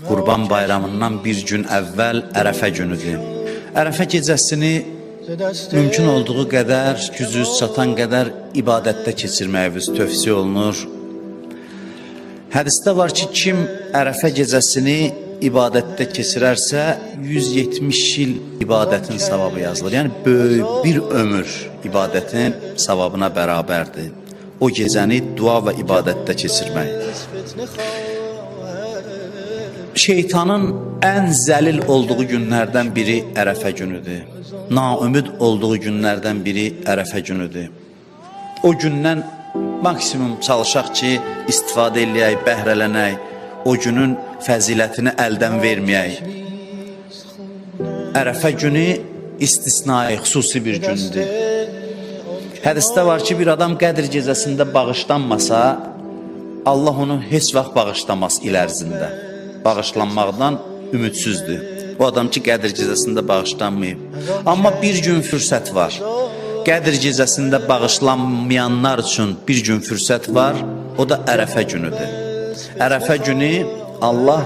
Qurban bayramından bir gün əvvəl Ərəfə günüdür. Ərəfə gecəsini mümkün olduğu qədər, gücünüz çatan qədər ibadətdə keçirməyiniz tövsiyə olunur. Hədisdə var ki, kim Ərəfə gecəsini ibadətdə keçirərsə, 170 il ibadətin savabı yazılır. Yəni, böyük bir ömür ibadətin savabına bərabərdir. O gecəni dua və ibadətdə keçirmək. Şeytanın ən zəlil olduğu günlərdən biri Ərəfə günüdür. Naümid olduğu günlərdən biri Ərəfə günüdür. O gündən maksimum çalışaq ki, istifadə eləyək, bəhrələnək, o günün fəzilətini əldən verməyək. Ərəfə günü istisnai, xüsusi bir gündür. Hədisdə var ki, bir adam Qədr gecəsində bağışlanmasa, Allah onu heç vaxt bağışlamaz il ərzində. Bağışlanmaqdan ümidsüzdür. O adam ki, Qədr gecəsində bağışlanmayıb. Amma bir gün fürsət var. Qədr gecəsində bağışlanmayanlar üçün bir gün fürsət var. O da Ərəfə günüdür. Ərəfə günü Allah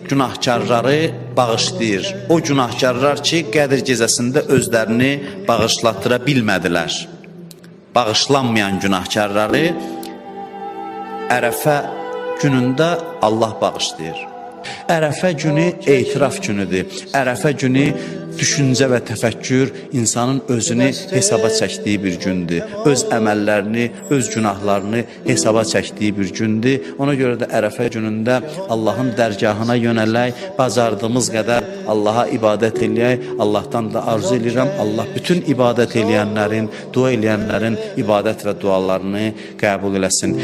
günahkarları bağışlayır. O günahkarlar ki, Qədr gecəsində özlərini bağışlatıra bilmədilər. Bağışlanmayan günahkarları Ərəfə günündə Allah bağışlayır. Ərəfə günü etiraf günüdür. Ərəfə günü düşüncə və təfəkkür insanın özünü hesaba çəkdiyi bir gündür. Öz əməllərini, öz günahlarını hesaba çəkdiyi bir gündür. Ona görə də Ərəfə günündə Allahın dərgahına yönələk, bacardığımız qədər Allaha ibadət eləyək. Allahdan da arzu edirəm, Allah bütün ibadət eləyənlərin, dua eləyənlərin ibadət və dualarını qəbul eləsin.